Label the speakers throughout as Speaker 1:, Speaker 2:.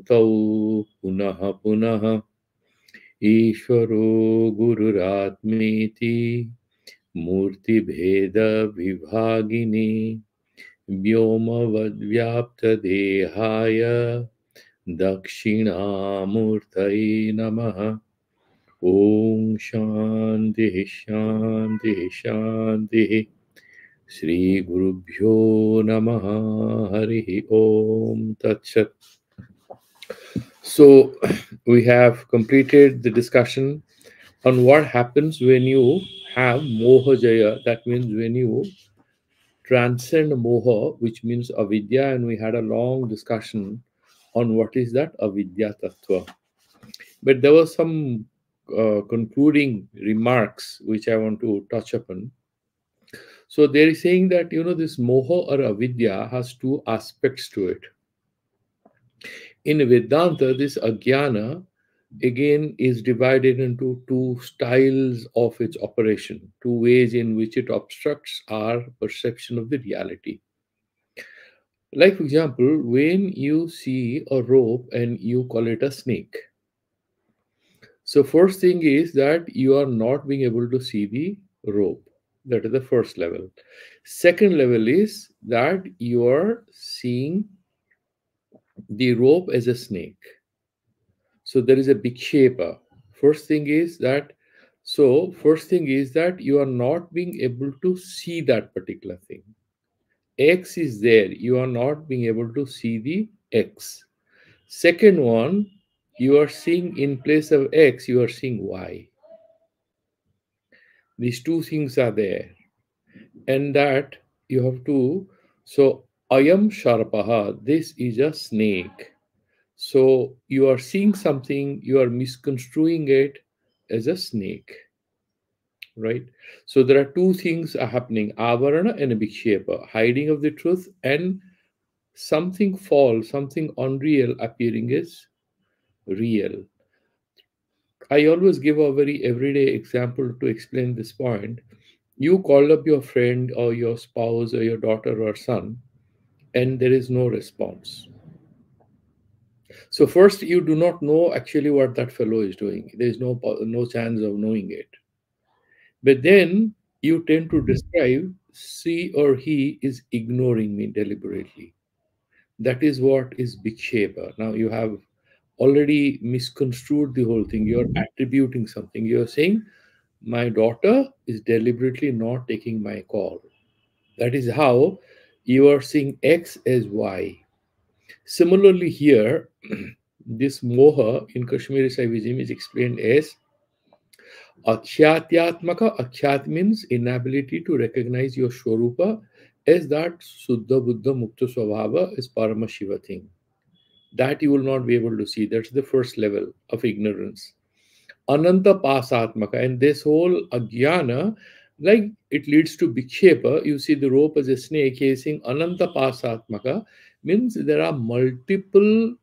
Speaker 1: Tau punaha punaha Ishvaro Gururatmeti Murti Bheda Vibhagini Vyoma Vadvyapta Dehaya Dakshinamurtai Namaha Om Shanti Shanti Shanti Shri Gurubhyo Namaha Harihi Om Tat Sat. So, we have completed the discussion on what happens when you have moha jaya. That means when you transcend moha, which means avidya, and we had a long discussion on what is that avidya tattva. But there were some concluding remarks which I want to touch upon. So they are saying that this moha or avidya has two aspects to it. In Vedanta, this ajnana again is divided into two styles of its operation, two ways in which it obstructs our perception of the reality. Like, for example, when you see a rope and you call it a snake. So, first thing is that you are not being able to see the rope. That is the first level. Second level is that you are seeing the rope as a snake. So there is a big shaper. First thing is that you are not being able to see that particular thing. X is there, you are not being able to see the X. Second one, you are seeing in place of X, you are seeing Y. These two things are there. And that you have to, so ayam sharpaha, this is a snake. So you are seeing something, you are misconstruing it as a snake, right? So there are two things are happening: avarana and vikshepa, hiding of the truth, and something false, something unreal appearing as real. I always give a very everyday example to explain this point. You call up your friend or your spouse or your daughter or son, and there is no response. So first, you do not know actually what that fellow is doing. There is no chance of knowing it. But then you tend to describe she or he is ignoring me deliberately. That is what is Vikshepa. Now you have already misconstrued the whole thing. You're attributing something. You're saying, my daughter is deliberately not taking my call. That is how you are seeing X as Y. Similarly, here, this moha in Kashmiri Saivism is explained as Akshatyatmaka. Akshat means inability to recognize your Swarupa as that Suddha Buddha Mukta Swabhava is Parama Shiva thing. That you will not be able to see. That's the first level of ignorance. Ananta Pasatmaka. And this whole Agyana, like it leads to Vikshepa. You see the rope as a snake, saying Ananta Pasatmaka means there are multiple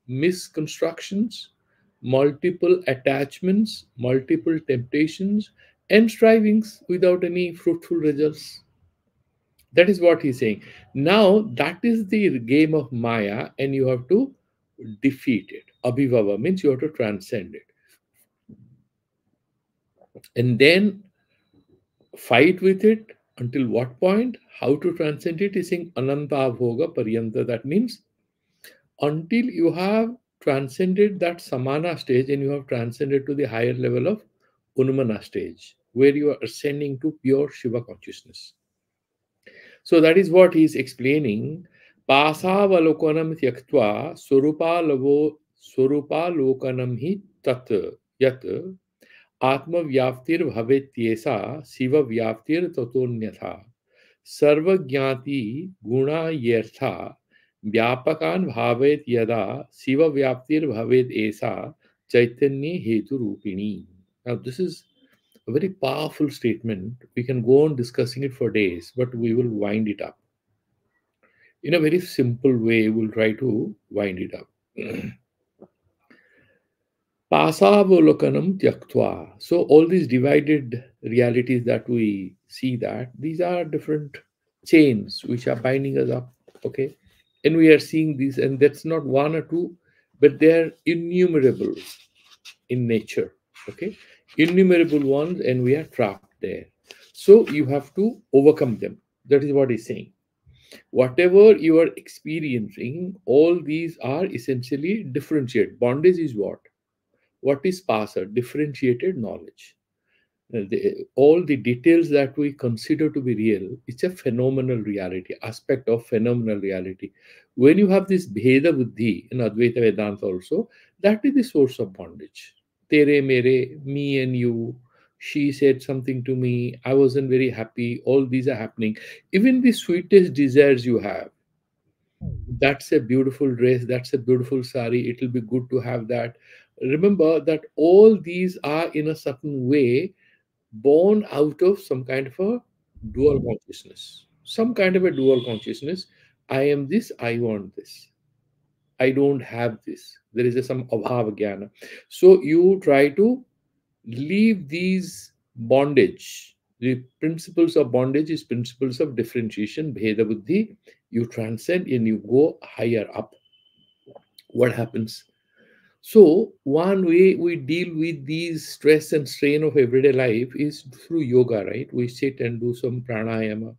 Speaker 1: misconstructions, multiple attachments, multiple temptations, and strivings without any fruitful results. That is what he's saying. Now, that is the game of Maya, and you have to defeat it. Abhivava means you have to transcend it. And then fight with it until what point? How to transcend it is saying Ananta Bhoga Paryanta. That means until you have transcended that samana stage and you have transcended to the higher level of unmana stage where you are ascending to pure Shiva consciousness. So that is what he is explaining. Pasavalokanam tyaktva surupalokanam hi tat yat atma vyaptir bhavetyesa shiva vyaptir tatonyatha सर्वज्ञाति गुणा यर्था व्यापकान भावेत यदा शिव व्याप्तिर भवेद ऐसा chaitanya hetu rupini. Now this is a very powerful statement. We can go on discussing it for days, but we will wind it up in a very simple way. We'll try to wind it up. Pasavolokanam tyaktva. So all these divided realities that we see, that these are different chains which are binding us up. Okay. And we are seeing these, and that's not one or two, but they are innumerable in nature. Okay, innumerable ones, and we are trapped there. So you have to overcome them. That is what he's saying. Whatever you are experiencing, all these are essentially differentiated. Bondage is what? What is pasa? Differentiated knowledge. All the details that we consider to be real, it's a phenomenal reality, aspect of phenomenal reality. When you have this bheda buddhi in Advaita Vedanta also, that is the source of bondage. Tere mere, me and you, she said something to me, I wasn't very happy, all these are happening. Even the sweetest desires you have, that's a beautiful dress, that's a beautiful sari, it will be good to have that. Remember that all these are in a certain way born out of some kind of a dual consciousness. Some kind of a dual consciousness. I am this, I want this. I don't have this. There is a some abhava jnana. So you try to leave these bondage. The principles of bondage is principles of differentiation, bheda buddhi. You transcend and you go higher up. What happens? So, one way we deal with these stress and strain of everyday life is through yoga, right? We sit and do some pranayama.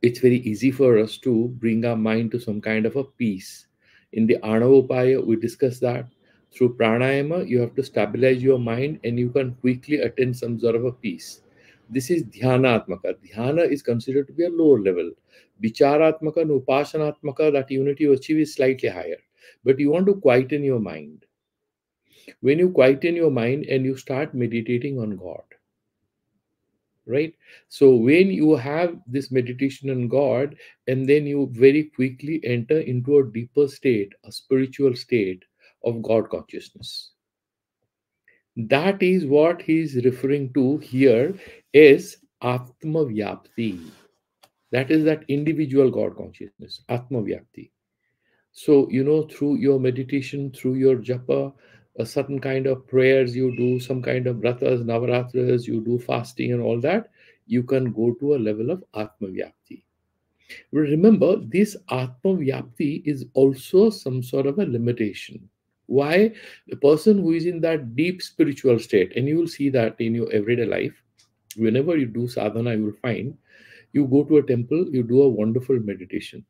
Speaker 1: It's very easy for us to bring our mind to some kind of a peace. In the Anavopaya, we discuss that. Through pranayama, you have to stabilize your mind and you can quickly attain some sort of a peace. This is dhyanatmaka. Dhyana is considered to be a lower level. Vicharatmaka and upashanatmaka, that unity you achieve is slightly higher. But you want to quieten your mind. When you quieten your mind and you start meditating on God, right? So when you have this meditation on God, and then you very quickly enter into a deeper state, a spiritual state of God consciousness. That is what he is referring to here as Atma Vyapti. That is that individual God consciousness, Atma Vyapti. So, through your meditation, through your japa, a certain kind of prayers you do, some kind of vratas, navaratras, you do fasting and all that, you can go to a level of Atma Vyapti. Remember, this Atma Vyapti is also some sort of a limitation. Why? The person who is in that deep spiritual state, and you will see that in your everyday life, whenever you do sadhana, you will find you go to a temple, you do a wonderful meditation,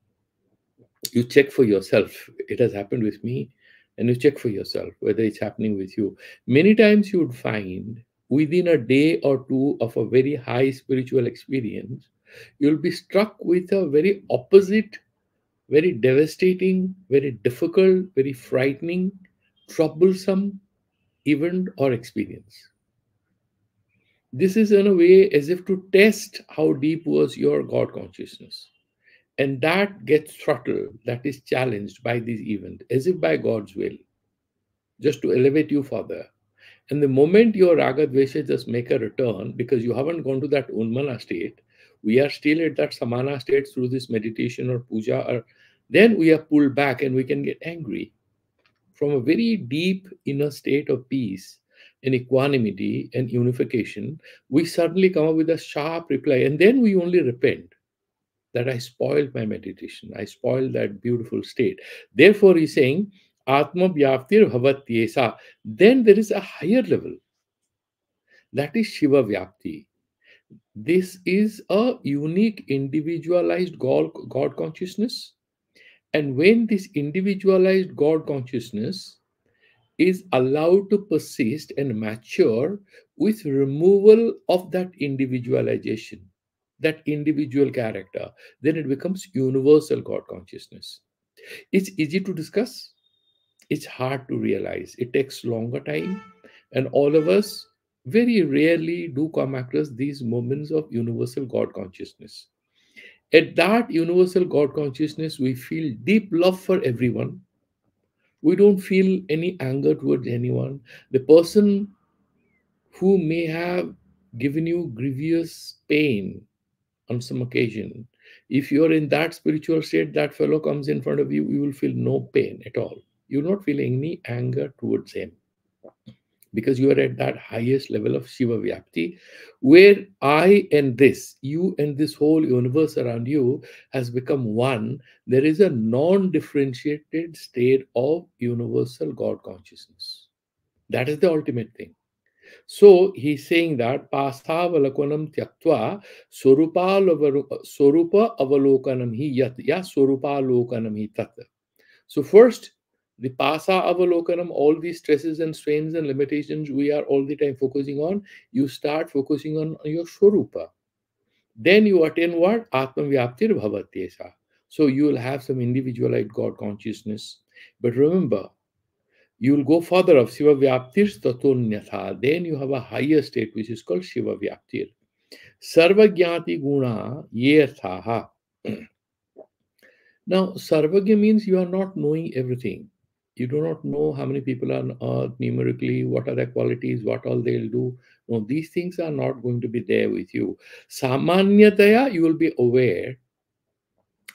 Speaker 1: you check for yourself. It has happened with me, and you check for yourself whether it's happening with you. Many times you would find within a day or two of a very high spiritual experience, you'll be struck with a very opposite, very devastating, very difficult, very frightening, troublesome event or experience. This is in a way as if to test how deep was your God consciousness, and that gets throttled, that is challenged by this event as if by God's will, just to elevate you further. And the moment your raga dvesha just make a return, because you haven't gone to that unmana state, we are still at that samana state through this meditation or puja, or then we are pulled back and we can get angry from a very deep inner state of peace and equanimity and unification. We suddenly come up with a sharp reply, and then we only repent that I spoiled my meditation. I spoiled that beautiful state. Therefore, he's saying, Atma Vyaptir Bhavatyesa. Then there is a higher level. That is Shiva Vyapti. This is a unique, individualized God consciousness. And when this individualized God consciousness is allowed to persist and mature with removal of that individualization, that individual character, then it becomes universal God consciousness. It's easy to discuss, it's hard to realize. It takes longer time, and all of us very rarely do come across these moments of universal God consciousness. At that universal God consciousness, we feel deep love for everyone. We don't feel any anger towards anyone. The person who may have given you grievous pain on some occasion, if you're in that spiritual state, that fellow comes in front of you, you will feel no pain at all. You're not feeling any anger towards him, because you are at that highest level of Shiva Vyapti, where I and this, you and this whole universe around you has become one. There is a non differentiated state of universal God consciousness. That is the ultimate thing. So he's saying that pasavalakanam tyaktva sorupa avalokanam hi yat ya sorupalokanam hi tat. So first, the pasa avalokanam, all these stresses and strains and limitations we are all the time focusing on, you start focusing on your sorupa. Then you attain what? Atma vyaptir bhavatyesa. So you will have some individualized God consciousness. But remember, you will go further of Shiva Vyaptir Tatonyatha. Then you have a higher state which is called Shiva Vyaptir. Sarvagyati Guna Yethaha. Now, Sarvagya means you are not knowing everything. You do not know how many people are on earth numerically, what are their qualities, what all they'll do. No, these things are not going to be there with you. Samanyataya, you will be aware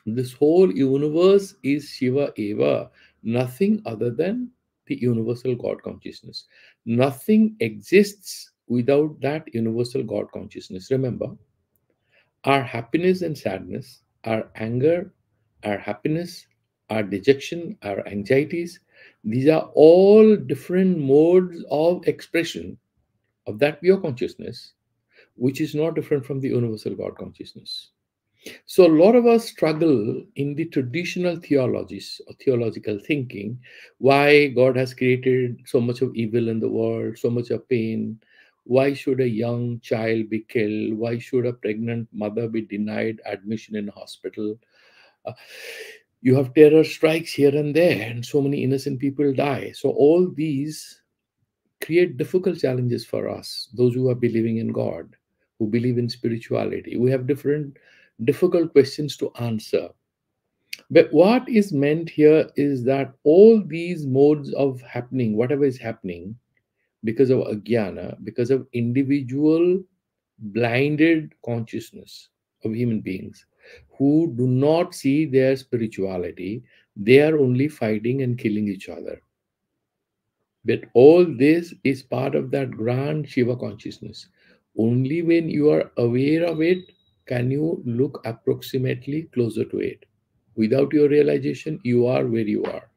Speaker 1: this whole universe is Shiva Eva, nothing other than the universal God consciousness. Nothing exists without that universal God consciousness. Remember, our happiness and sadness, our anger, our happiness, our dejection, our anxieties, these are all different modes of expression of that pure consciousness, which is not different from the universal God consciousness. So, a lot of us struggle in the traditional theologies or theological thinking why God has created so much of evil in the world, so much of pain. Why should a young child be killed? Why should a pregnant mother be denied admission in a hospital? Uh, you have terror strikes here and there, and so many innocent people die. So, all these create difficult challenges for us, those who are believing in God, who believe in spirituality. We have different difficult questions to answer. But what is meant here is that all these modes of happening, whatever is happening, because of ajnana, because of individual blinded consciousness of human beings who do not see their spirituality, they are only fighting and killing each other. But all this is part of that grand Shiva consciousness. Only when you are aware of it can you look approximately closer to it. Without your realization, you are where you are.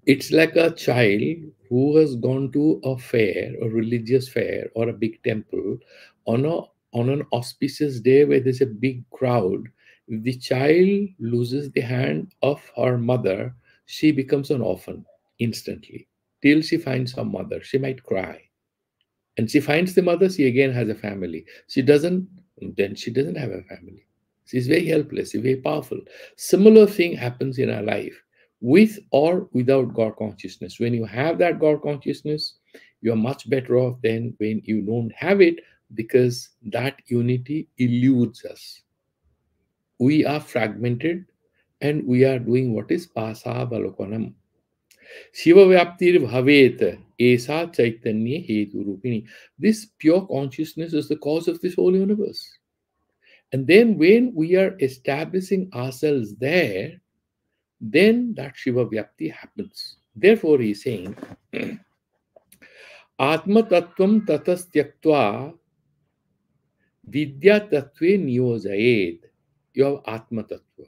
Speaker 1: It's like a child who has gone to a fair, a religious fair, or a big temple on a on an auspicious day where there's a big crowd. If the child loses the hand of her mother, she becomes an orphan instantly. Till she finds her mother, she might cry. And she finds the mother, she again has a family. She doesn't, then she doesn't have a family. She's very helpless, she's very powerful. Similar thing happens in our life, with or without God consciousness. When you have that God consciousness, you are much better off than when you don't have it, because that unity eludes us. We are fragmented and we are doing what is pasavalokanam. Shiva Vyaptir Bhavet Esa Chaitanya Hetu Rupini. This pure consciousness is the cause of this whole universe. And then when we are establishing ourselves there, then that Shiva Vyapti happens. Therefore, he is saying, Atma Tattvam Tatastyakva Vidya Tattve Niyojayet. You have Atma Tattva.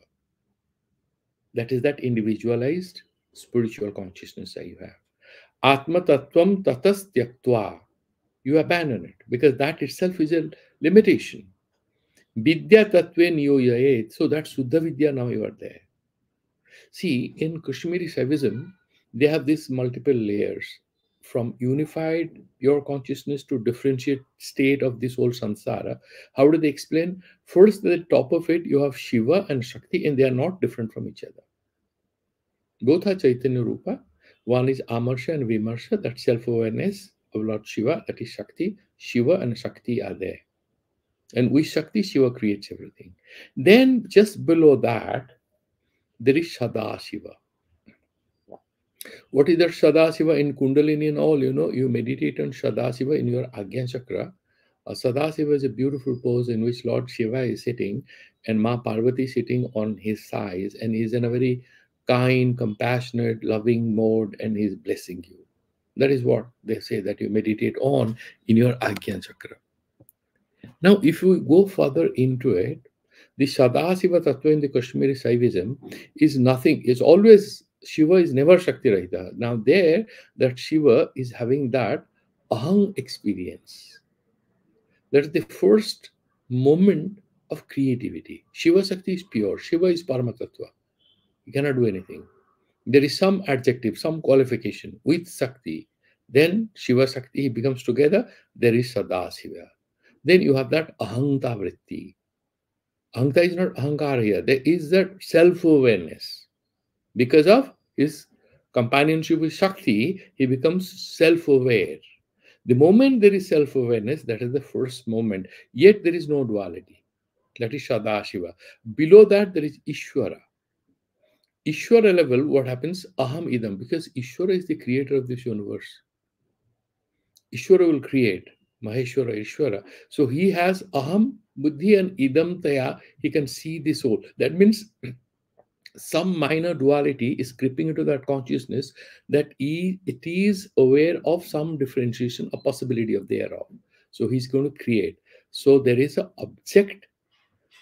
Speaker 1: That is that individualized spiritual consciousness that you have. Atma Tattvam Tatastyakva. You abandon it because that itself is a limitation. Vidya Tattve Niyoyayet. So that Suddha Vidya, now you are there. See, in Kashmiri Saivism, they have these multiple layers from unified pure consciousness to differentiate state of this whole samsara. How do they explain? First, at the top of it, you have Shiva and Shakti, and they are not different from each other. Both are Chaitanya Rupa. One is Amarsha and Vimarsha, that self awareness of Lord Shiva, that is Shakti. Shiva and Shakti are there. And with Shakti, Shiva creates everything. Then, just below that, there is Sadashiva. What is that Sadashiva in Kundalini and all? You meditate on Sadashiva in your Agnya Chakra. Sadashiva is a beautiful pose in which Lord Shiva is sitting and Ma Parvati sitting on his thighs, and he's in a very kind, compassionate, loving mode, and he's blessing you. That is what they say that you meditate on in your Agyan Chakra. Now, if you go further into it, the Sadasiva Tattva in the Kashmiri Saivism is nothing, is always Shiva is never Shakti Rahita. Now, there, that Shiva is having that Ahang experience. That is the first moment of creativity. Shiva Shakti is pure, Shiva is Paramatatva. You cannot do anything. There is some adjective, some qualification with Shakti. Then Shiva Shakti becomes together, there is Sadasiva. Then you have that Ahanta Vritti. Ahanta is not Ahankara here. There is that self-awareness. Because of his companionship with Shakti, he becomes self-aware. The moment there is self-awareness, that is the first moment. Yet there is no duality. That is Sadashiva. Below that, there is Ishvara. Ishvara level, what happens? Aham idam, because Ishvara is the creator of this universe. Ishvara will create. Maheshwara, Ishvara. So he has aham, buddhi, and idam taya. He can see the soul. That means some minor duality is creeping into that consciousness that it is aware of some differentiation, a possibility of thereof. So he's going to create. So there is an object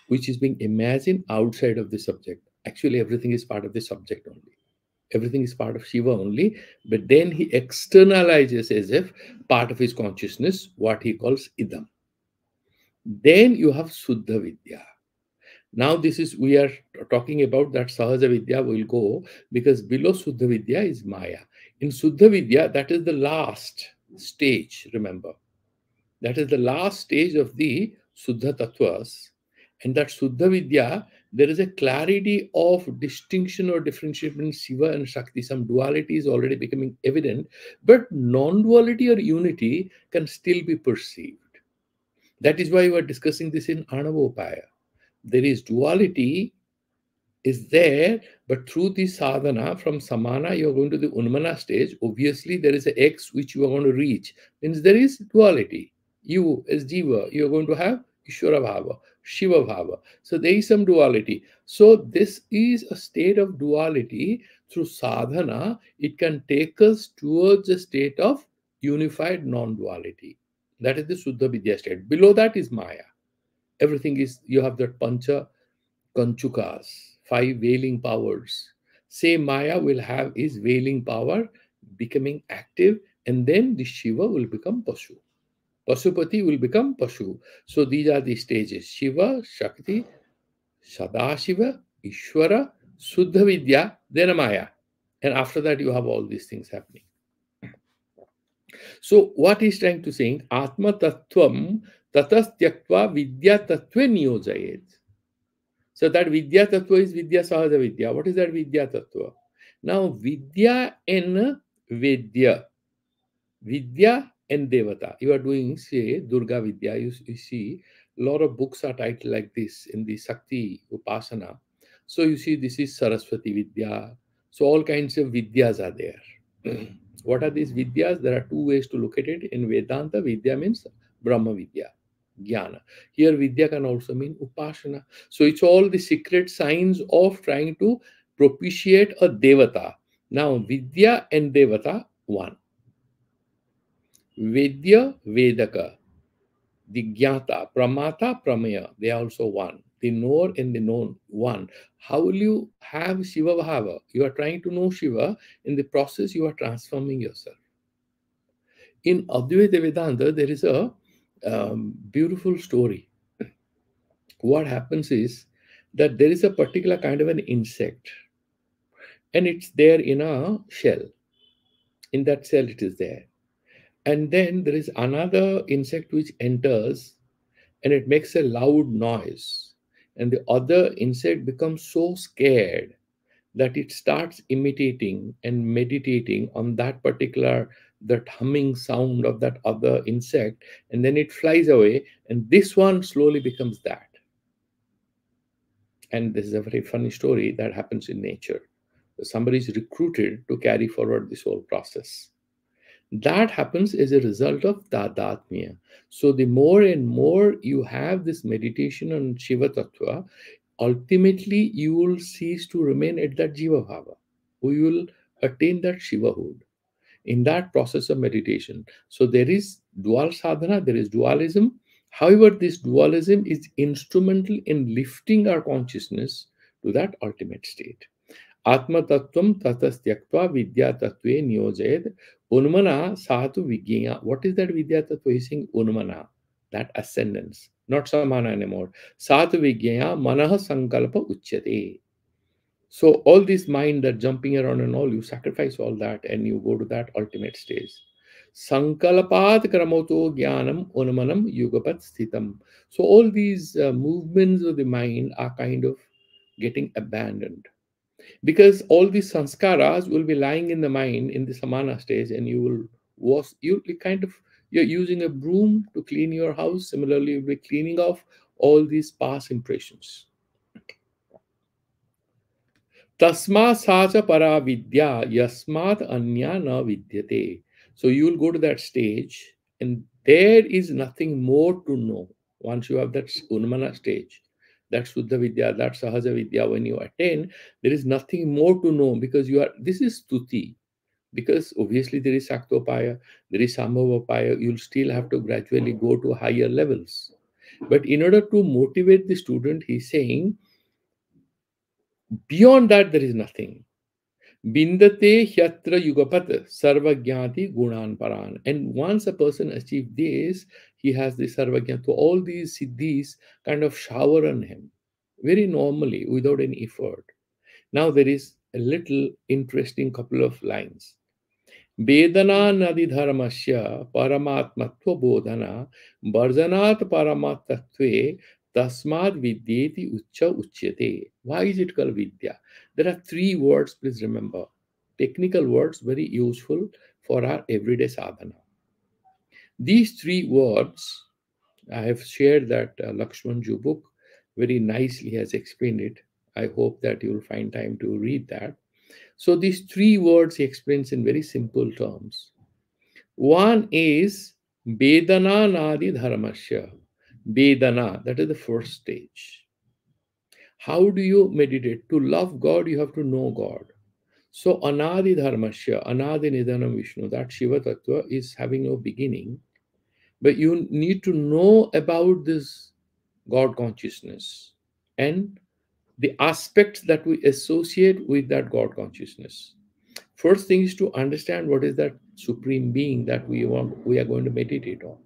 Speaker 1: which is being imagined outside of the subject. Actually, everything is part of the subject only. Everything is part of Shiva only, but then he externalizes as if part of his consciousness, what he calls idam. Then you have Suddha Vidya. Now this is, we are talking about that Sahaja Vidya will go, because below Suddha Vidya is Maya. In Suddha Vidya, that is the last stage, remember. That is the last stage of the Suddha Tattvas. And that Suddha Vidya, there is a clarity of distinction or differentiation between Shiva and Shakti. Some duality is already becoming evident, but non-duality or unity can still be perceived. That is why we are discussing this in Anavopaya. There is duality is there, but through the sadhana from samana, you are going to the unmana stage. Obviously, there is a X which you are going to reach. Means there is duality. You as Jiva, you are going to have Ishvara Bhava, Shiva Bhava. So there is some duality. So this is a state of duality. Through sadhana, it can take us towards a state of unified non-duality. That is the Suddha Vidya state. Below that is Maya. Everything is, you have that Pancha Kanchukas, 5 veiling powers. Say Maya will have his veiling power becoming active, and then the Shiva will become Pashu. Pasupati will become Pashu. So these are the stages: Shiva, Shakti, Sadashiva, Ishvara, Suddha Vidya, then Maya. And after that, you have all these things happening. So what he's trying to say, Atma Tattvam Tatas Tyaktva Vidya Tattve Niyojayet. So that Vidya Tattva is Vidya Sahaja Vidya. What is that Vidya Tattva? Now, Vidya and Vedya. Vidya and Devata. You are doing, say, Durga Vidya. You see, a lot of books are titled like this in the Sakti Upasana. So you see, this is Saraswati Vidya. So all kinds of Vidyas are there. What are these Vidyas? There are 2 ways to look at it. In Vedanta, Vidya means Brahma Vidya, Jnana. Here, Vidya can also mean Upasana. So it's all the secret signs of trying to propitiate a Devata. Now, Vidya and Devata, one. Vedya, Vedaka. The Jnata, Pramata, Pramaya, they are also one. The knower and the known, one. How will you have Shiva Bhava? You are trying to know Shiva. In the process, you are transforming yourself. In Advaita Vedanta, there is a beautiful story. What happens is that there is a particular kind of an insect, and it's there in a shell. In that shell, it is there. And then there is another insect which enters, and it makes a loud noise. And the other insect becomes so scared that it starts imitating and meditating on that particular, that humming sound of that other insect, and then it flies away, and this one slowly becomes that. And this is a very funny story that happens in nature. Somebody is recruited to carry forward this whole process. That happens as a result of tadatmya. So the more and more you have this meditation on Shiva Tattva, ultimately you will cease to remain at that Jiva Bhava. You will attain that Shivahood. in that process of meditation. So there is dual sadhana, there is dualism. However, this dualism is instrumental in lifting our consciousness to that ultimate state. Atma tattvam tatastyakva vidya tattve niyojayed unmana satu vigya. What is that vidya tattva? He's saying unmana, that ascendance, not samana anymore. Satu vigya manah sankalpa uchyate. So all this mind that jumping around and all, you sacrifice all that and you go to that ultimate stage. Sankalpat kramoto jnanam unamanam yugapat sthitam. So all these movements of the mind are kind of getting abandoned, because all these sanskaras will be lying in the mind in the samana stage, and you will wash, you kind of, you're using a broom to clean your house. Similarly, you'll be cleaning off all these past impressions. Tasma sacha para vidya yasmat anya na vidyate. So you will go to that stage, and there is nothing more to know. Once you have that unmana stage, that Suddha Vidya, that Sahaja Vidya, when you attain, there is nothing more to know, because you are, this is Stuti. Because obviously there is Saktopaya, there is Sambhavapaya, you'll still have to gradually go to higher levels. But in order to motivate the student, he's saying, beyond that, there is nothing. Bindate hyatra yugapat sarvagyati gunan paran. And once a person achieves this, he has the sarvagyan. So all these siddhis kind of shower on him very normally without any effort. Now there is a little interesting couple of lines. Vedana nadi dharmasya paramatmatva bodhana varjanat paramatatve tasmad vidyeti uccha uchyate. Why is it called vidya? There are three words, please remember. Technical words, very useful for our everyday sadhana. These three words, I have shared that Lakshmanju book very nicely has explained it. I hope that you will find time to read that. So these three words he explains in very simple terms. One is Vedana Nadi Dharmasya. Vedana, that is the first stage. How do you meditate? To love God, you have to know God. So Anadi Dharmasya, Anadi Nidhanam Vishnu, that Shiva Tattva is having no beginning, but you need to know about this God consciousness and the aspects that we associate with that God consciousness. First thing is to understand what is that supreme being that we are going to meditate on.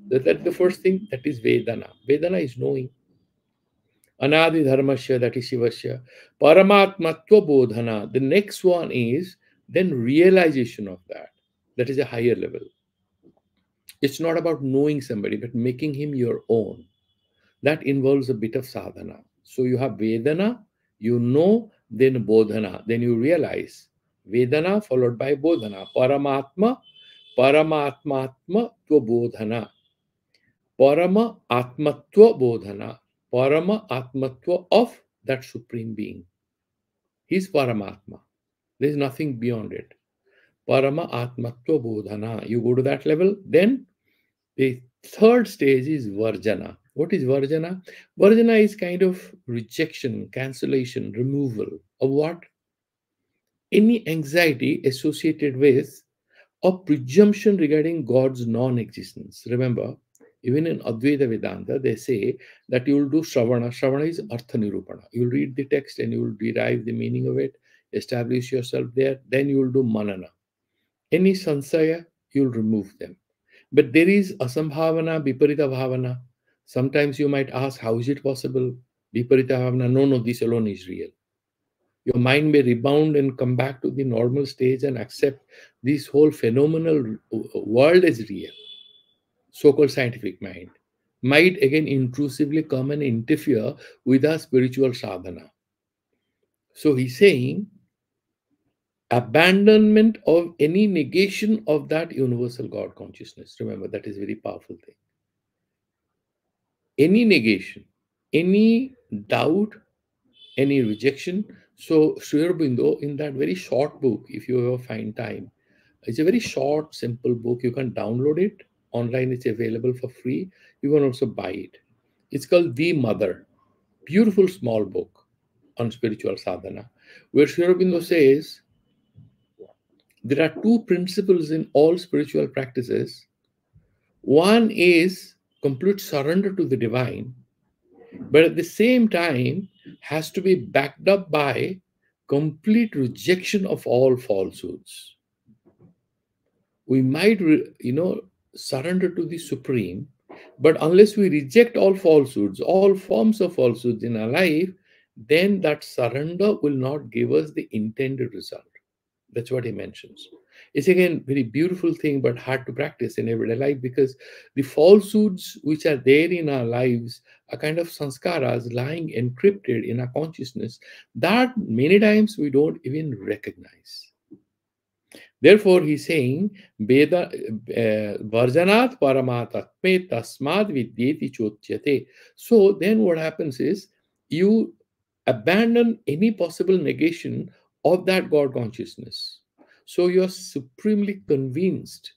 Speaker 1: That's the first thing, that is Vedana. Vedana is knowing. Anadi Dharmasya, that is Shivasya. Paramatmatva Bodhana. The next one is then realization of that. That is a higher level. It's not about knowing somebody, but making him your own. That involves a bit of sadhana. So you have Vedana, you know, then Bodhana, then you realize. Vedana followed by Bodhana. Paramatma, Paramatmatma Tva Bodhana. Parama Atmatva Bodhana. Parama Atmatva of that Supreme Being. He's Paramatma. There is nothing beyond it. Parama Atmatva Bodhana. You go to that level, then the third stage is Varjana. What is Varjana? Varjana is kind of rejection, cancellation, removal of what? Any anxiety associated with or presumption regarding God's non existence. Remember, even in Advaita Vedanta, they say that you will do Shravana. Shravana is Artha Nirupana. You will read the text and you will derive the meaning of it, establish yourself there, then you will do Manana. Any Sansaya, you will remove them. But there is asambhavana, viparita bhavana. Sometimes you might ask, how is it possible? Viparita bhavana, no, this alone is real. Your mind may rebound and come back to the normal stage and accept this whole phenomenal world is real. So-called scientific mind might again intrusively come and interfere with our spiritual sadhana. So he's saying, abandonment of any negation of that universal God consciousness. Remember, that is a very powerful thing. Any negation, any doubt, any rejection. So Sri Aurobindo, in that very short book, if you ever find time, it's a very short, simple book. You can download it online. It's available for free. You can also buy it. It's called The Mother. Beautiful small book on spiritual sadhana, where Sri Aurobindo says There are two principles in all spiritual practices. One is complete surrender to the divine, but at the same time has to be backed up by complete rejection of all falsehoods. We might, surrender to the supreme, but unless we reject all falsehoods, all forms of falsehoods in our life, then that surrender will not give us the intended result. That's what he mentions. It's again very beautiful thing, but hard to practice in everyday life, because the falsehoods which are there in our lives are kind of sanskaras lying encrypted in our consciousness that many times we don't even recognize. Therefore, he's saying, Veda Varjanat Paramatatme Tasmad Vidyeti Chotyate. So then what happens is you abandon any possible negation of that God consciousness. So you're supremely convinced.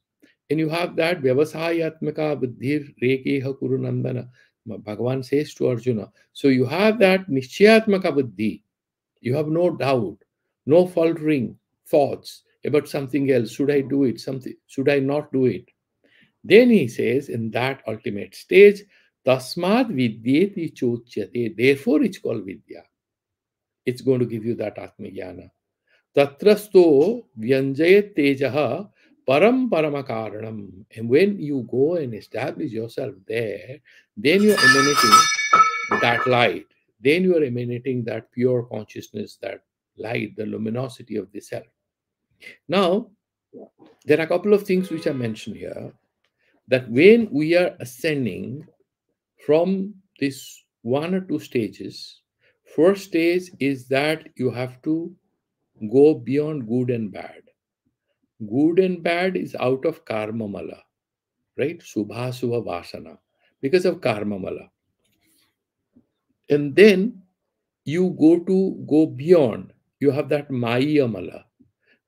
Speaker 1: And you have that Vyavasayatmaka Buddhir Rekeha Kurunandana. Bhagavan says to Arjuna. So you have that Nishchayatmaka Buddhi. You have no doubt, no faltering thoughts about something else. Should I do it? Something should I not do it? Then he says in that ultimate stage, Tasmad Vidyeti Chotyate. Therefore, it's called Vidya. It's going to give you that Atmajnana. Tatrasto Vyanjayat Tejaha Param Paramakaranam. And when you go and establish yourself there, then you're emanating that light. Then you are emanating that pure consciousness, that light, the luminosity of the self. Now, there are a couple of things which are mentioned here, that when we are ascending from this one or two stages, first stage is that you have to go beyond good and bad. Good and bad is out of karma mala, right? Subha Subha Vasana, because of karma mala. And then you go beyond. You have that Maya mala.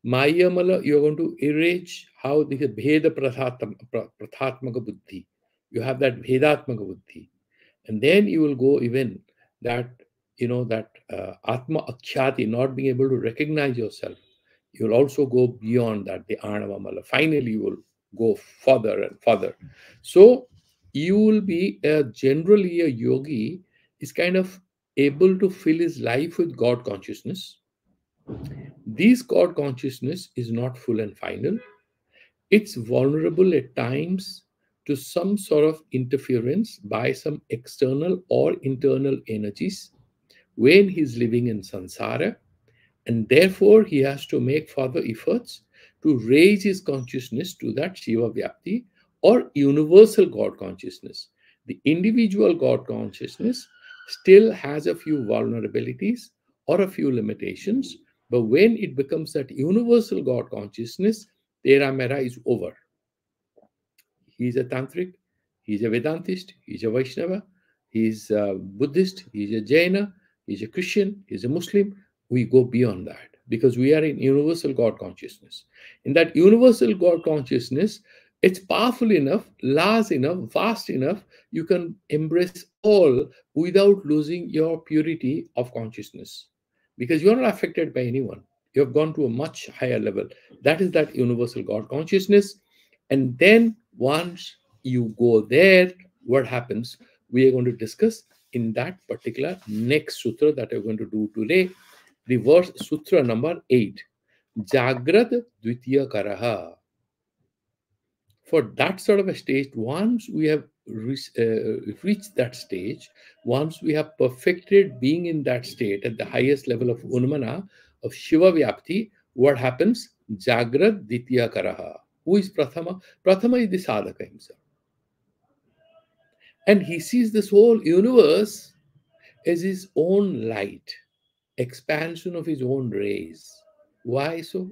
Speaker 1: Maya mala, you're going to erase how the Bheda Prathatmaka Buddhi. You have that Bhedatmaka Buddhi. And then you will go even that, that Atma Akhyati, not being able to recognize yourself. You will also go beyond that, the Anava mala. Finally, you will go further and further. So you will be generally a yogi is kind of able to fill his life with God consciousness. This God consciousness is not full and final. It's vulnerable at times to some sort of interference by some external or internal energies when he's living in samsara, and therefore he has to make further efforts to raise his consciousness to that Shiva Vyapti or universal God consciousness. The individual God consciousness still has a few vulnerabilities or a few limitations, but when it becomes that universal God consciousness, Tera Mera is over. He's a tantric, he's a Vedantist, he's a Vaishnava, he's a Buddhist, he's a Jaina, he's a Christian, he's a Muslim. We go beyond that because we are in universal God consciousness. In that universal God consciousness, it's powerful enough, large enough, vast enough, you can embrace all without losing your purity of consciousness because you're not affected by anyone. You have gone to a much higher level. That is that universal God consciousness. And then once you go there, what happens? We are going to discuss in that particular next sutra that we're going to do today, the verse sutra number 8. Jagrad Dvitiya Karaha. For that sort of a stage, once we have reached that stage, once we have perfected being in that state at the highest level of Unmana, of Shiva Vyapti, what happens? Jagrad Ditya Karaha. Who is Prathama? Prathama is the sadhaka himself. And he sees this whole universe as his own light, expansion of his own rays. Why so?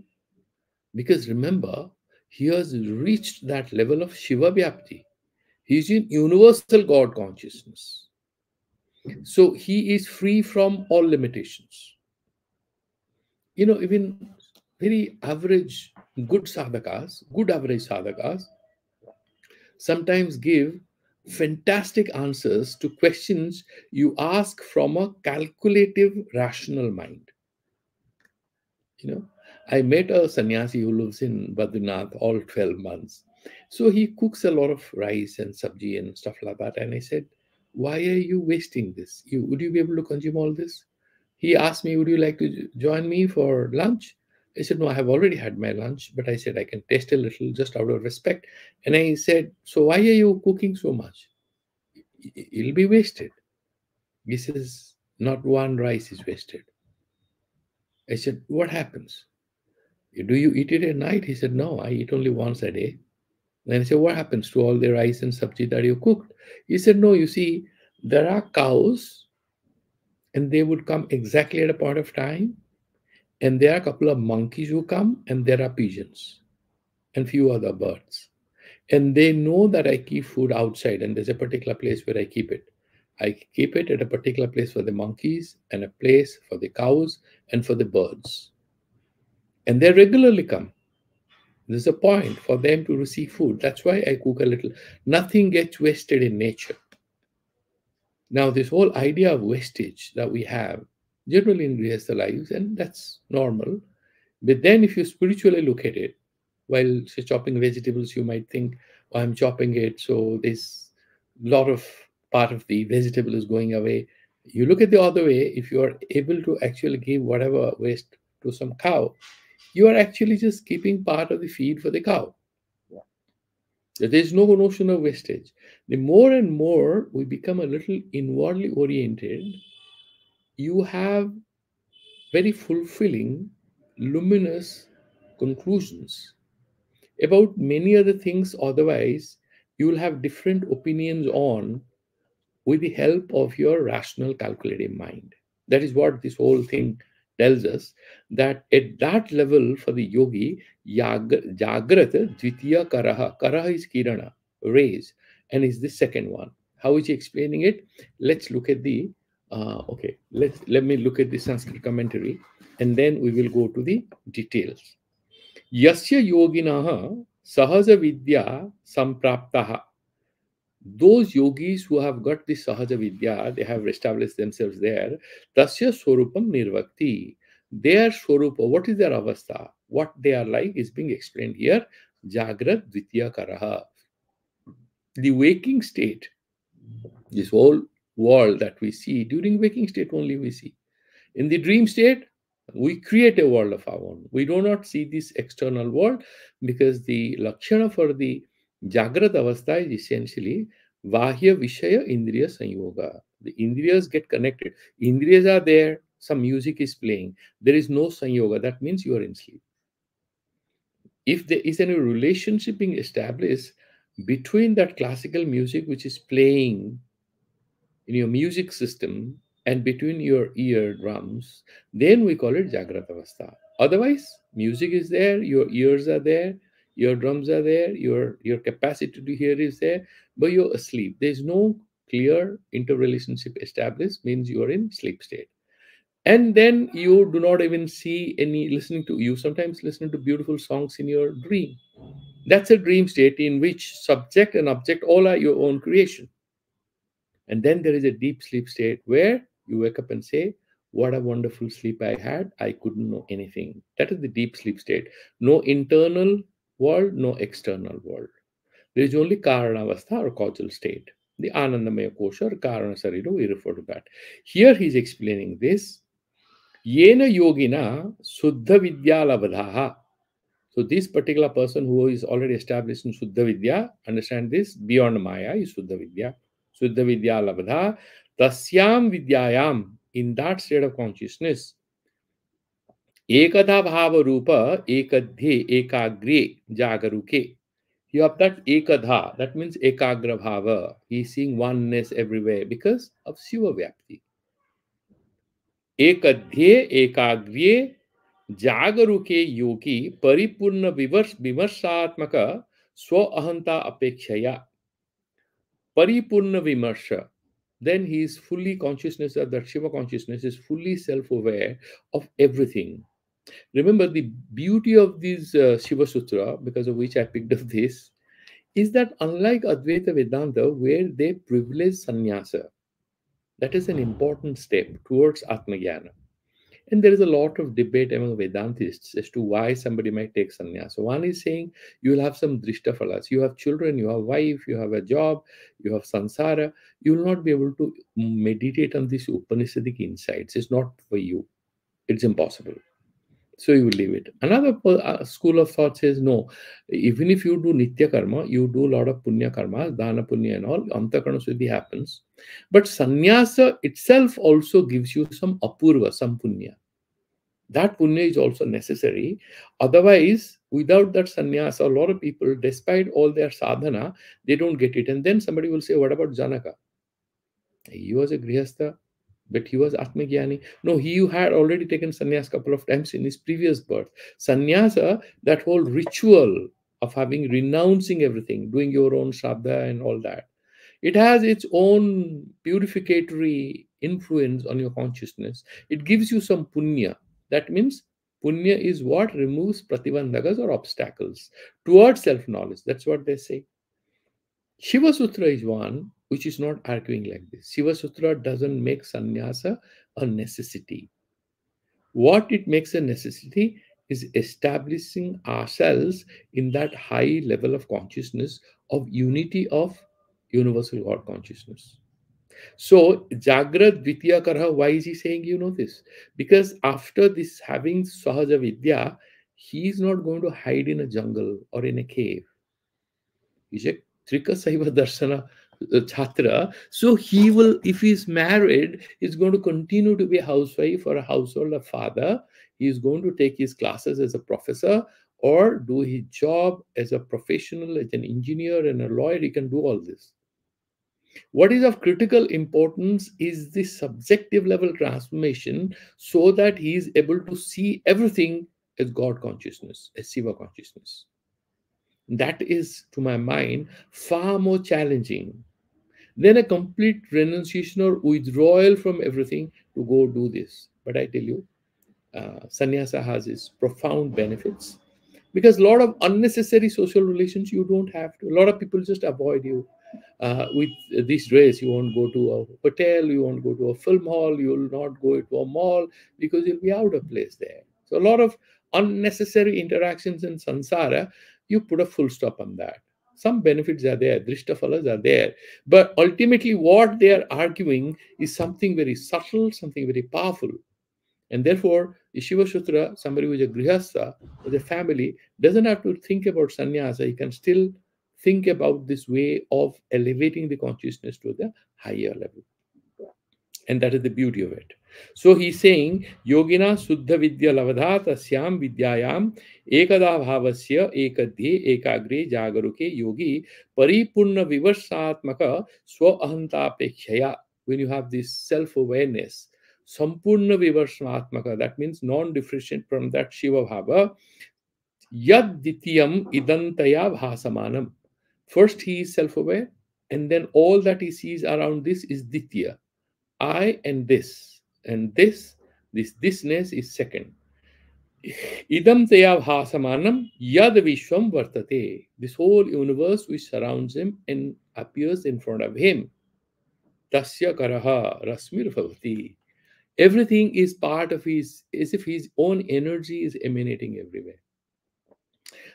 Speaker 1: Because remember, he has reached that level of Shiva Vyapti. He is in universal God consciousness. So he is free from all limitations. Even very average, good average sadhakas, sometimes give fantastic answers to questions you ask from a calculative, rational mind. you know. I met a sannyasi who lives in Badrinath all 12 months. So he cooks a lot of rice and sabji and stuff like that. And I said, why are you wasting this? Would you be able to consume all this? He asked me, would you like to join me for lunch? I said, no, I have already had my lunch, but I said I can taste a little just out of respect. And I said, so why are you cooking so much? It'll be wasted. He says, not one rice is wasted. I said, what happens? Do you eat it at night? He said, no, I eat only once a day. Then I said, what happens to all the rice and sabji that you cooked? He said, no, you see, there are cows and they would come exactly at a point of time. And there are a couple of monkeys who come and there are pigeons and few other birds. And they know that I keep food outside and there's a particular place where I keep it. I keep it at a particular place for the monkeys and a place for the cows and for the birds. And they regularly come. There's a point for them to receive food. That's why I cook a little. Nothing gets wasted in nature. Now, this whole idea of wastage that we have generally in Grihastha lives, and that's normal. But then, if you spiritually look at it, while say, chopping vegetables, you might think, oh, I'm chopping it, so this lot of part of the vegetable is going away. You look at the other way, if you are able to actually give whatever waste to some cow, you are actually just keeping part of the feed for the cow. There is no notion of wastage. The more and more we become a little inwardly oriented, you have very fulfilling, luminous conclusions about many other things. Otherwise, you will have different opinions on with the help of your rational, calculative mind. That is what this whole thing tells us, that at that level for the yogi, Jagrata, Dvitiya Karaha. Karaha is Kirana, rays, and is the second one. How is he explaining it? Let's look at the let me look at the Sanskrit commentary and then we will go to the details. Yasya yoginaha sahaja vidya sampraptaha. Those yogis who have got the sahaja vidya, they have established themselves there. Tasya swarupam nirvakti. Their swarupa, what is their avastha? What they are like is being explained here. Jagrat Dvitiya Karaha. The waking state, this whole world that we see, during waking state only we see. In the dream state, we create a world of our own. We do not see this external world because the lakshana for the Jagrat Avastha is essentially Vahya Vishaya Indriya Sanyoga. The Indriyas get connected. Indriyas are there, some music is playing. There is no Sanyoga. That means you are in sleep. If there is any relationship being established between that classical music which is playing in your music system and between your eardrums, then we call it Jagrat Avastha. Otherwise, music is there, your ears are there, your drums are there, your capacity to hear is there, but you're asleep. There's no clear interrelationship established, means you are in sleep state. And then you do not even see any listening to, you sometimes listen to beautiful songs in your dream. That's a dream state in which subject and object all are your own creation. And then there is a deep sleep state where you wake up and say, what a wonderful sleep I had. I couldn't know anything. That is the deep sleep state. No internal world, no external world. There is only Karanavastha or causal state. The Anandamaya Kosha or Karana Sarira, we refer to that. Here he is explaining this. Yena yogina suddha vidya labdhaha. So this particular person who is already established in Suddha Vidya, understand this, beyond Maya is Suddha Vidya. Suddha Vidya Labdha, Tasyam Vidyayam, in that state of consciousness, Ekadha Bhava Rupa, Ekadhe, Ekagre, Jagaruke. You have that Ekadha, that means Ekagra Bhava. He is seeing oneness everywhere because of Shiva Vyapti. Ekadhe, Ekagre, जागरूके योगी परिपूर्ण विमर्शात्मक स्व अहंता अपेक्षया परिपूर्ण vimarsha, then he is fully consciousness of that Shiva consciousness is fully self-aware of everything. Remember the beauty of this Shiva Sutra, because of which I picked up this, is that unlike Advaita Vedanta, where they privilege sannyasa, that is an important step towards Atmajnana. And there is a lot of debate among Vedantists as to why somebody might take sannyas. So one is saying you will have some drishtafalas. You have children, you have wife, you have a job, you have sansara. You will not be able to meditate on these Upanishadic insights. It's not for you. It's impossible. So you will leave it. Another school of thought says no. Even if you do nitya karma, you do a lot of punya karma, dana punya and all, antakarna siddhi happens. But sannyasa itself also gives you some apurva, some punya. That punya is also necessary. Otherwise, without that sannyasa, a lot of people, despite all their sadhana, they don't get it. And then somebody will say, what about Janaka? He was a grihastha, but he was Atmagyani. No, he had already taken sannyas couple of times in his previous birth. Sannyasa, that whole ritual of having renouncing everything, doing your own shraddha and all that, it has its own purificatory influence on your consciousness. It gives you some punya. That means punya is what removes pratibandhakas or obstacles towards self knowledge. That's what they say. Shiva Sutra is one which is not arguing like this. Shiva Sutra doesn't make sannyasa a necessity. What it makes a necessity is establishing ourselves in that high level of consciousness of unity of universal God consciousness. So, Jagrat Dvitiya Karha, why is he saying you know this? Because after this having Sahaja Vidya, he is not going to hide in a jungle or in a cave. He's a Trika Saiva Darshana Chhatra. So he will, if he's married, he's going to continue to be a housewife or a household, a father. He's going to take his classes as a professor or do his job as a professional, as an engineer and a lawyer. He can do all this. What is of critical importance is the subjective level transformation so that he is able to see everything as God consciousness, as Siva consciousness. That is, to my mind, far more challenging than a complete renunciation or withdrawal from everything to go do this. But I tell you, sannyasa has its profound benefits because a lot of unnecessary social relations you don't have to. A lot of people just avoid you. With this dress, you won't go to a hotel, you won't go to a film hall, you will not go to a mall because you'll be out of place there. So, a lot of unnecessary interactions in samsara, you put a full stop on that. Some benefits are there, drishtafalas are there, but ultimately, what they are arguing is something very subtle, something very powerful. And therefore, the Shiva Sutra, somebody who is a grihastha, with a family, doesn't have to think about sannyasa. He can still think about this way of elevating the consciousness to the higher level. And that is the beauty of it. So he's saying, Yogina Suddha Vidya Lavadha Tasyam Vidyayam Ekada Bhavasya Ekadhe Ekagre Jagaruke Yogi Paripurna Vivarsatmaka Swa Ahantapekshaya. When you have this self-awareness, Sampurna Vivarsatmaka, that means non-differentiate from that Shiva Bhava, Yad Ditiyam Idantaya Bhasamanam. First he is self-aware, and then all that he sees around this is Ditya. I and this, and this thisness is second. Idam taya bhasamanam yad vishwam vartate. This whole universe which surrounds him and appears in front of him. Tasya karaha rasmir bhavati. Everything is part of his, as if his own energy is emanating everywhere.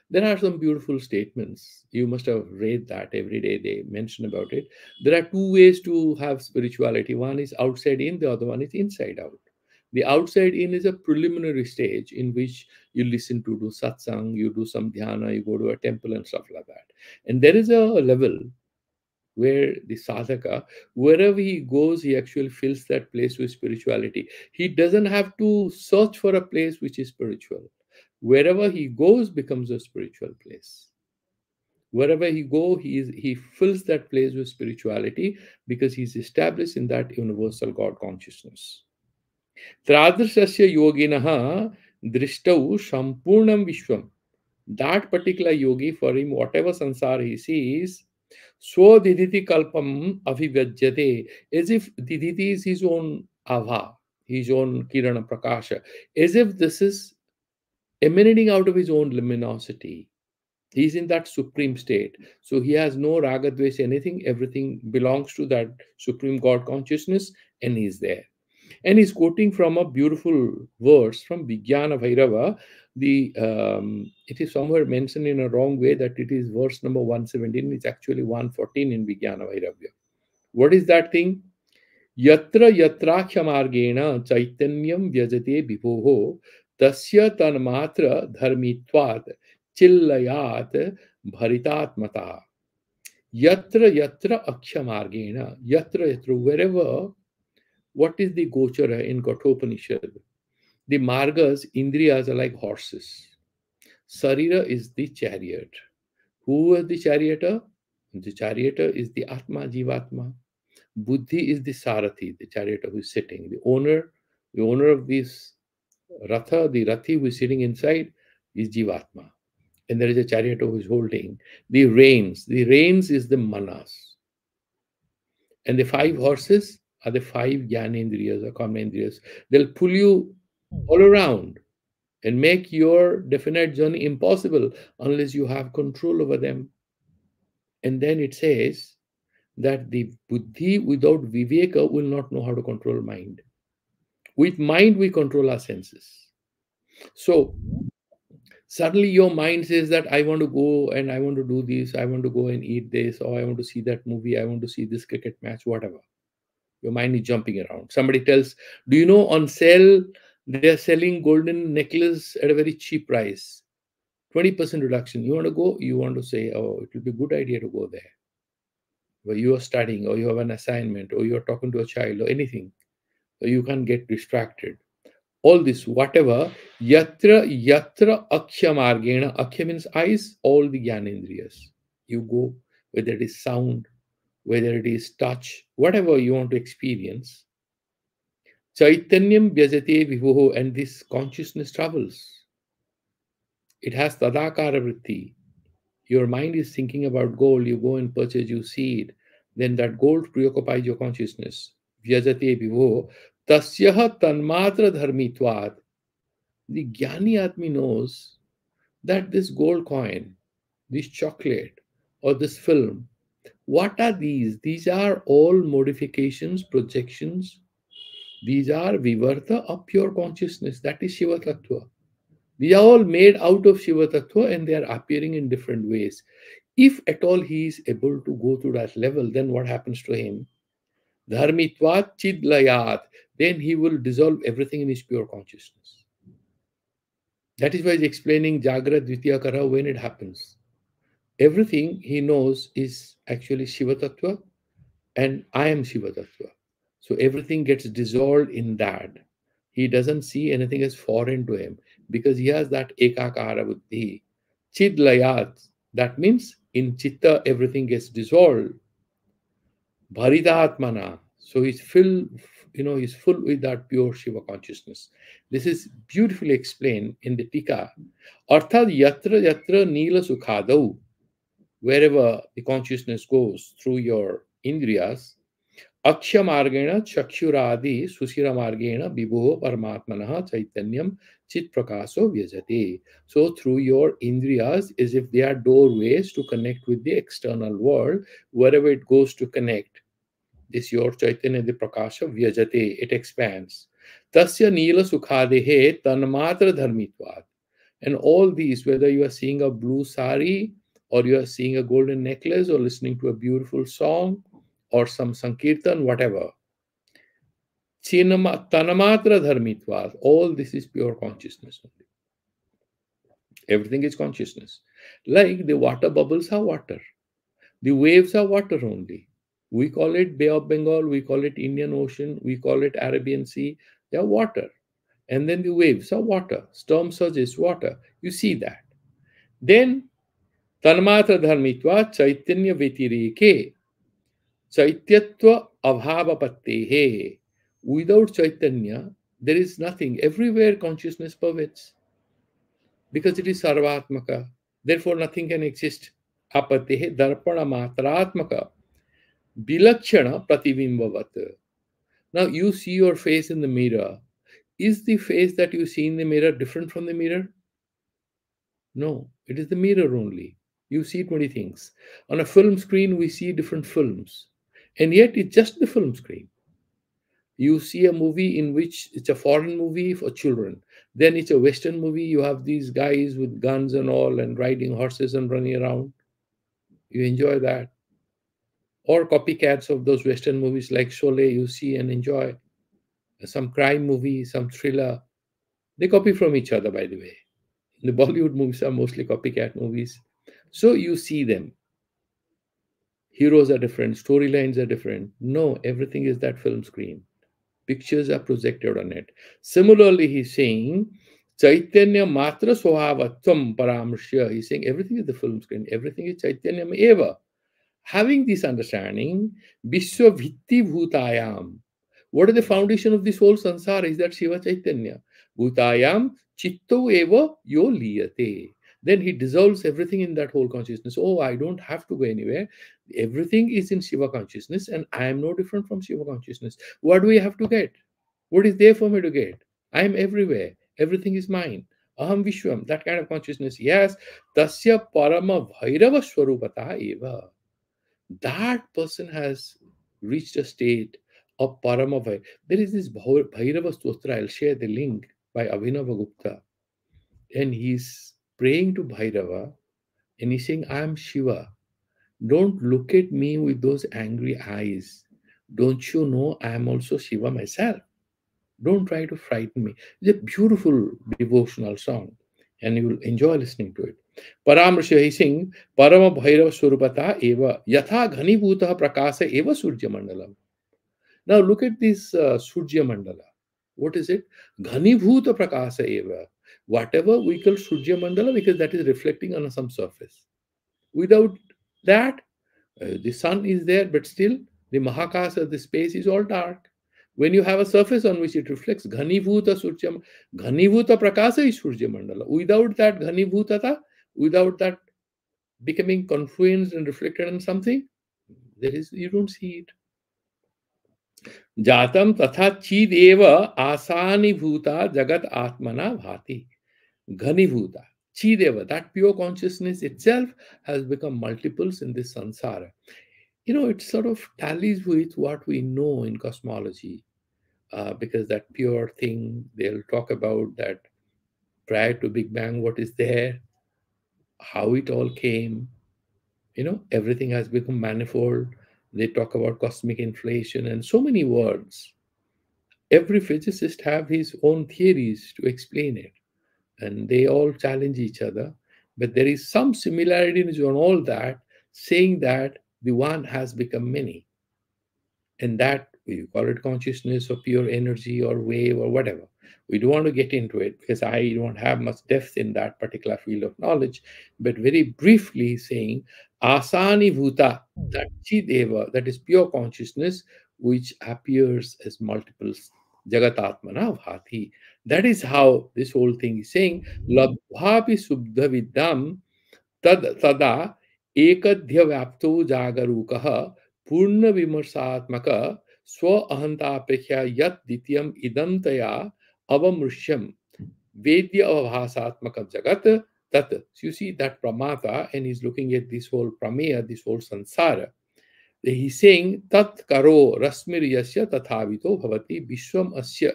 Speaker 1: There are some beautiful statements. You must have read that every day they mention about it. There are two ways to have spirituality. One is outside in, the other one is inside out. The outside in is a preliminary stage in which you listen to do satsang, you do some dhyana, you go to a temple and stuff like that. And there is a level where the sadhaka, wherever he goes, he actually fills that place with spirituality. He doesn't have to search for a place which is spiritual. Wherever he goes becomes a spiritual place. Wherever he go, he fills that place with spirituality because he's established in that universal God consciousness. Tradrasya yoginaha drishtau sampurnam vishwam. That particular yogi, for him, whatever sansar he sees, Swadiditi kalpam avivajyate, as if Diditi is his own ava, his own kirana prakasha, as if this is emanating out of his own luminosity. He's in that supreme state. So he has no ragadvesh, anything, everything belongs to that supreme God consciousness, and he's there. And he's quoting from a beautiful verse from Vijnana Bhairava. It is somewhere mentioned in a wrong way that it is verse number 117. It's actually 114 in Vijnana Bhairava. What is that thing? Yatra yatrakhya margena chaitanyam vyajate vivoho tasya tanmatra dharmitvat chillayat bharitatmata. Yatra yatra akhya margena, yatra yatra, wherever. What is the gochara in Kathopanishad? The margas, indriyas are like horses. Sarira is the chariot. Who is the charioteer? The charioteer is the Atma, Jivatma. Buddhi is the Sarathi, the charioteer who is sitting. The owner of this Ratha, the Rathi who is sitting inside is Jivatma. And there is a charioteer who is holding the reins. The reins is the manas. And the five horses are the five Jnanendriyas or Karmendriyas. They'll pull you all around and make your definite journey impossible unless you have control over them. And then it says that the buddhi without viveka will not know how to control mind. With mind, we control our senses. So suddenly your mind says that I want to go and I want to do this, I want to go and eat this, or I want to see that movie, I want to see this cricket match, whatever. Your mind is jumping around. Somebody tells, do you know on sale they are selling golden necklace at a very cheap price? 20% reduction. You want to go? You want to say, oh, it will be a good idea to go there. Where you are studying, or you have an assignment, or you are talking to a child, or anything. Or you can't get distracted. All this, whatever, yatra akhya margena. Akhya means eyes, all the jnanendriyas. You go, whether it is sound, whether it is touch, whatever you want to experience. Chaitanyam vyajate vivoho, and this consciousness travels. It has tadakara vritti. Your mind is thinking about gold, you go and purchase, you see it, then that gold preoccupies your consciousness. Vyajate vivoho, tasyaha tanmatra dharmitvat. The Jnani Atmi knows that this gold coin, this chocolate, or this film, what are these? These are all modifications, projections. These are vivarta of pure consciousness. That is Shiva Tattva. These are all made out of Shiva Tattva and they are appearing in different ways. If at all he is able to go to that level, then what happens to him? Dharmitvat chidlayat. Then he will dissolve everything in his pure consciousness. That is why he's explaining Jagra Dvitiya Kara when it happens. Everything he knows is actually Shiva Tattva and I am Shiva Tattva. So everything gets dissolved in that. He doesn't see anything as foreign to him because he has that ekakara buddhi. Chidlayat, that means in chitta everything gets dissolved. Bharidatmana, so he's filled, he's full with that pure Shiva consciousness. This is beautifully explained in the Tika. Arthad yatra yatra nila sukhadau, wherever the consciousness goes through your indriyas, Aksha margena chakshuradi susira margena vibho paramatmana chaitanyam chit prakaso vyajate. So through your indriyas, as if they are doorways to connect with the external world, wherever it goes to connect, this your chaitanya the prakasha vyajate, it expands. Tasya nila sukhadehe tanmatra dharmitvat. And all these, whether you are seeing a blue sari, or you are seeing a golden necklace, or listening to a beautiful song, or some sankirtan, whatever. Tanamatra dharmitvat. All this is pure consciousness only. Everything is consciousness. Like the water bubbles are water. The waves are water only. We call it Bay of Bengal, we call it Indian Ocean, we call it Arabian Sea. They are water. And then the waves are water. Storm surge is water. You see that. Then Tanmatra dharmitva chaitanya vetireke. Chaityatva abhavapatte. Without Chaitanya, there is nothing. Everywhere consciousness pervades. Because it is sarvatmaka. Therefore, nothing can exist. Apatehe darpana matratmaka. Bilakshana pratibimbhavat. Now, you see your face in the mirror. Is the face that you see in the mirror different from the mirror? No, it is the mirror only. You see 20 things. On a film screen, we see different films. And yet, it's just the film screen. You see a movie in which it's a foreign movie for children. Then it's a Western movie. You have these guys with guns and all and riding horses and running around. You enjoy that. Or copycats of those Western movies like Sholay, you see and enjoy. Some crime movie, some thriller. They copy from each other, by the way. The Bollywood movies are mostly copycat movies. So you see them. Heroes are different, storylines are different. No, everything is that film screen. Pictures are projected on it. Similarly, he's saying Chaitanya Matra Swavatam Paramrishya. He's saying everything is the film screen, everything is Chaitanya Eva. Having this understanding, Vishwa Vitti Bhutayam. What is the foundation of this whole sansara? Is that Shiva Chaitanya. Bhutayam Chitto Eva Yo Liyate. Then he dissolves everything in that whole consciousness. Oh, I don't have to go anywhere. Everything is in Shiva consciousness, and I am no different from Shiva consciousness. What do we have to get? What is there for me to get? I am everywhere. Everything is mine. Aham Vishwam, that kind of consciousness. Yes, Tasya Parama Bhairava Swarupata Eva. That person has reached a state of Paramabhay. There is this Bhairava Stotra, I'll share the link by Abhinava Gupta. And he's praying to Bhairava and he's saying, I am Shiva. Don't look at me with those angry eyes. Don't you know I am also Shiva myself? Don't try to frighten me. It's a beautiful devotional song, and you will enjoy listening to it. Paramrishya, he sing Parama Bhairava Surupata Eva Yatha Ghanibhuta Prakasa Eva Surya Mandalam. Now look at this Surya Mandala. What is it? Ghanibhuta Prakasa Eva. Whatever we call Surya Mandala, because that is reflecting on some surface. Without that, the sun is there, but still the Mahakasa, the space is all dark. When you have a surface on which it reflects, Ghanibhuta Surya, Ghanibhuta Prakasa is Surya Mandala. Without that Ghanibhutata, without that becoming confluenced and reflected on something, there is you don't see it. Jatam tatha chideva asani bhuta jagat atmana bhati. Ghanibhuta. Chideva, that pure consciousness itself has become multiples in this samsara. You know, it sort of tallies with what we know in cosmology, because that pure thing, they'll talk about that prior to Big Bang, what is there, how it all came. You know, everything has become manifold. They talk about cosmic inflation and so many words. Every physicist have his own theories to explain it, and they all challenge each other. But there is some similarities on all that, saying that the one has become many. And that we call it consciousness or pure energy or wave or whatever. We don't want to get into it because I don't have much depth in that particular field of knowledge. But very briefly saying asani bhuta, that chideva, that is pure consciousness which appears as multiples, jagatatmana bhati. That is how this whole thing is saying labhapi subdha vidyam तद तदा एकध्य व्याप्तो जागरूकः पूर्ण विमर्शात्मक स्व अहंतापेक्षा यत् द्वितीयम् इदं तया अवमृश्यम वेद्य अवभासात्मक जगत तत्. So you see that pramata, and he's looking at this whole prameya, this whole sansara. He's saying tat karo rasmir yasya tathavito bhavati vishwam asya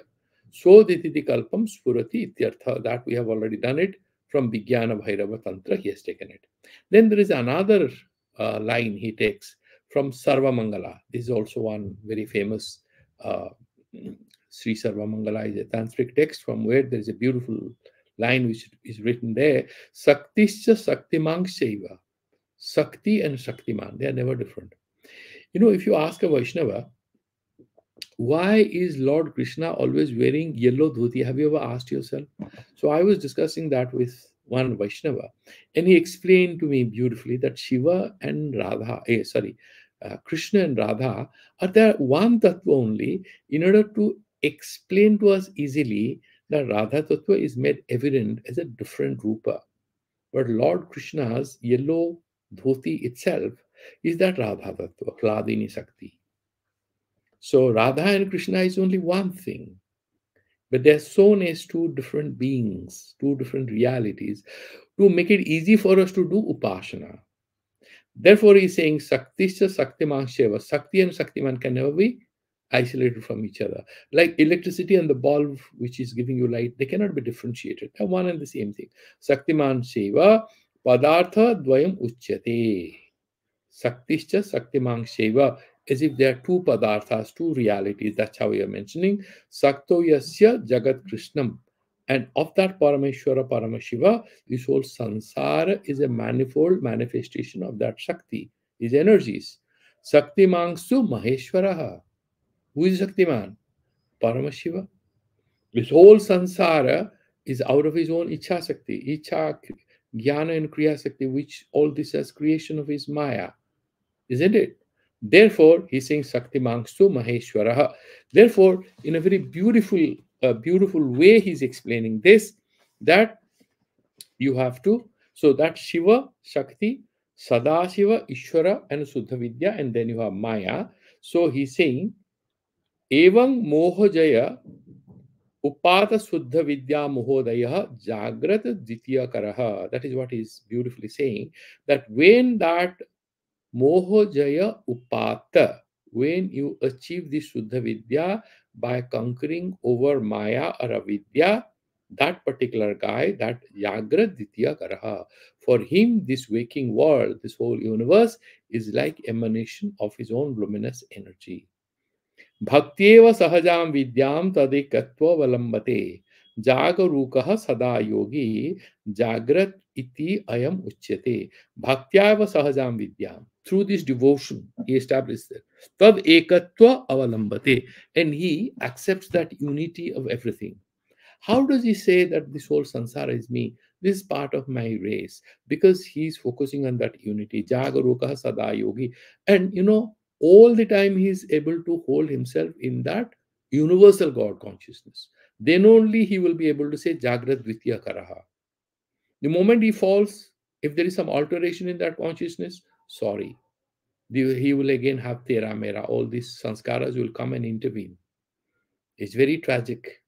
Speaker 1: sodititi kalpam spurati ityartha. That we have already done it from Vijnana Bhairava Tantra. He has taken it. Then there is another line he takes from Sarva Mangala. This is also one very famous uh, Sri Sarva Mangala is a tantric text from where there is a beautiful line which is written there. Saktischa Saktimang Shaiva. Sakti and Shaktiman, they are never different. You know, if you ask a Vaishnava, why is Lord Krishna always wearing yellow dhoti? Have you ever asked yourself? So I was discussing that with one Vaishnava, and he explained to me beautifully that Shiva and Radha, Krishna and Radha are there one tattva only, in order to explain to us easily that Radha tattva is made evident as a different rupa. But Lord Krishna's yellow dhoti itself is that Radha tattva, Hladini Sakti. So Radha and Krishna is only one thing, but they're shown as two different beings, two different realities, to make it easy for us to do upasana. Therefore, he's saying Saktischa Saktiman Sheva. Sakti and Saktiman can never be isolated from each other. Like electricity and the bulb which is giving you light, they cannot be differentiated. They're one and the same thing. Saktiman Shiva Padartha Dvayam Uchyate. Saktischa Saktimang Shiva, as if there are two padarthas, two realities. That's how we are mentioning. Sakto Yasya Jagat Krishnam. And of that Parameshwara Paramashiva, this whole sansara is a manifold manifestation of that Shakti, his energies. Saktimangsu Maheshwaraha. Who is Shaktiman? Paramashiva. This whole sansara is out of his own Icha Sakti, Icha, Jnana, and Kriya Sakti, which all this as creation of his Maya, isn't it? Therefore, he's saying Sakti Mangstu Maheshwaraha. Therefore, in a very beautiful way, he's explaining this, that you have to, so that Shiva, Shakti, Sadashiva, Ishvara, and Suddha Vidya, and then you have Maya. So he's saying, Evang Mohajaya Upata Suddha Vidya Mohodaya Jagrat Ditya Karaha. That is what he's beautifully saying. That when that Mohojaya Upata, when you achieve this Suddha Vidya by conquering over Maya or Avidya, that particular guy, that Yagra Ditya Karaha, for him, this waking world, this whole universe is like emanation of his own luminous energy. भक्त्येव सहजां विद्यां तदेकत्ववलम्बते जागरूकः सदा योगी जाग्रत इति अयम उच्यते भक्त्याव सहजां विद्यां through this devotion he established that tad ekatva avalambate and he accepts that unity of everything. How does he say that this whole sansara is me? This is part of my race, because he's focusing on that unity. Jagaruka sada yogi. And all the time he's able to hold himself in that universal God consciousness. Then only he will be able to say Jagrat Dvitya Karaha. The moment he falls, if there is some alteration in that consciousness, sorry, he will again have Tera Mera. All these sanskaras will come and intervene. It's very tragic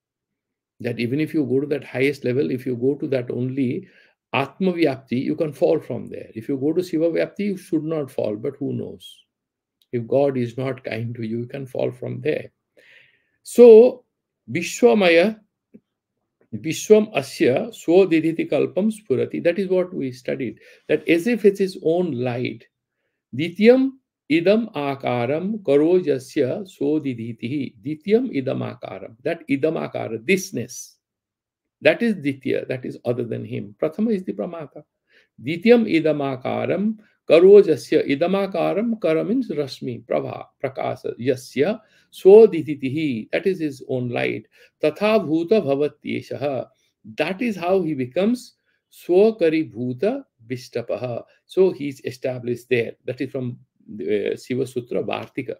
Speaker 1: that even if you go to that highest level, if you go to that only Atma Vyapti, you can fall from there. If you go to Siva Vyapti, you should not fall, but who knows? If God is not kind to you, you can fall from there. So, Vishwamaya, Vishwam Asya, Swadidhiti Kalpam Spurati. That is what we studied. That as if it's his own light. Dityam idam akaram karojasya sodidhitihi. Dityam idam akaram. That idam akara, thisness. That is Ditya, that is other than him. Prathama is the Pramata. Dityam idamakaram karojasya. Idamakaram, kara means Rashmi, Prabha, Prakasa, Yasya, Swadititihi, that is his own light. Tatha bhuta bhavatyeshaha. That is how he becomes Swakari bhuta Vishtapaha. So he's established there. That is from Siva Sutra Vartika.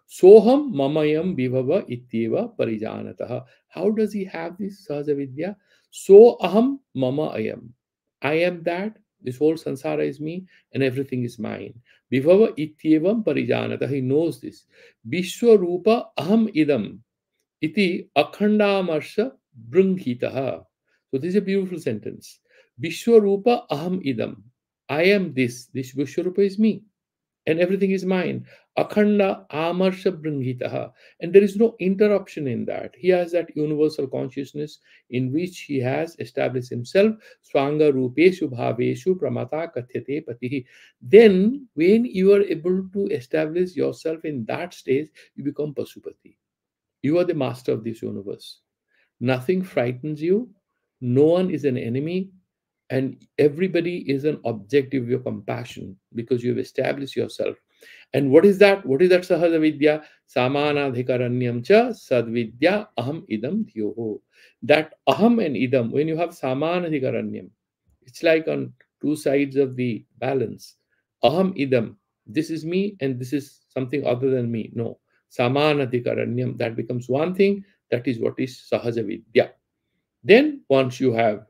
Speaker 1: Soham mamayam vibhava ityeva parijanatah. How does he have this sahaja vidya? So aham mama ayam. I am that, this whole sansara is me, and everything is mine. Vibhava ityevam parijanatah. He knows this. Vishwarupa aham idam iti akhandamarsha brunghitaha. So this is a beautiful sentence. Vishwarupa aham idam. I am this. This Vishwarupa is me, and everything is mine. Akhanda amarsha brunghitaha. And there is no interruption in that. He has that universal consciousness in which he has established himself. Swanga rupeshu bhaveshu pramata kathyate patihi. Then, when you are able to establish yourself in that stage, you become Pasupati. You are the master of this universe. Nothing frightens you. No one is an enemy. And everybody is an object of your compassion because you have established yourself. And what is that? What is that sahaja vidya? Samanadhikaranyam cha sadvidya aham idam dhyoho. That aham and idam, when you have samanadhikaranyam, it's like on two sides of the balance. Aham idam, this is me and this is something other than me. No. Samanadhikaranyam, that becomes one thing. That is what is sahaja vidya. Then once you have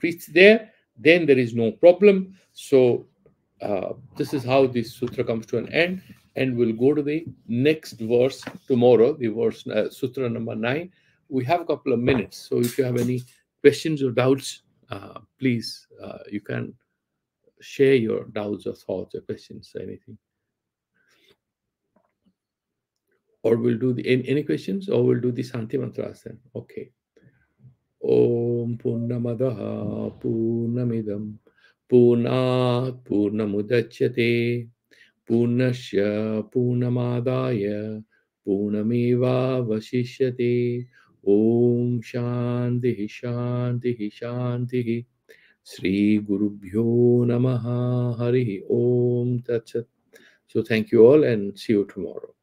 Speaker 1: reached there, then there is no problem. So this is how this sutra comes to an end, and we'll go to the next verse tomorrow, the verse sutra number 9. We have a couple of minutes, so if you have any questions or doubts, please you can share your doubts or thoughts or questions or anything. Or we'll do the any questions, or we'll do the Santi mantras then. Okay. Om Purnamadaha Purnamidam Purnat Purnamudachyate Purnasya Purnamadaya Purnameva Vasishyate. Om Shanti Shanti Shanti. Sri Gurubhyo Namaha Hari Om Tat Sat. So thank you all and see you tomorrow.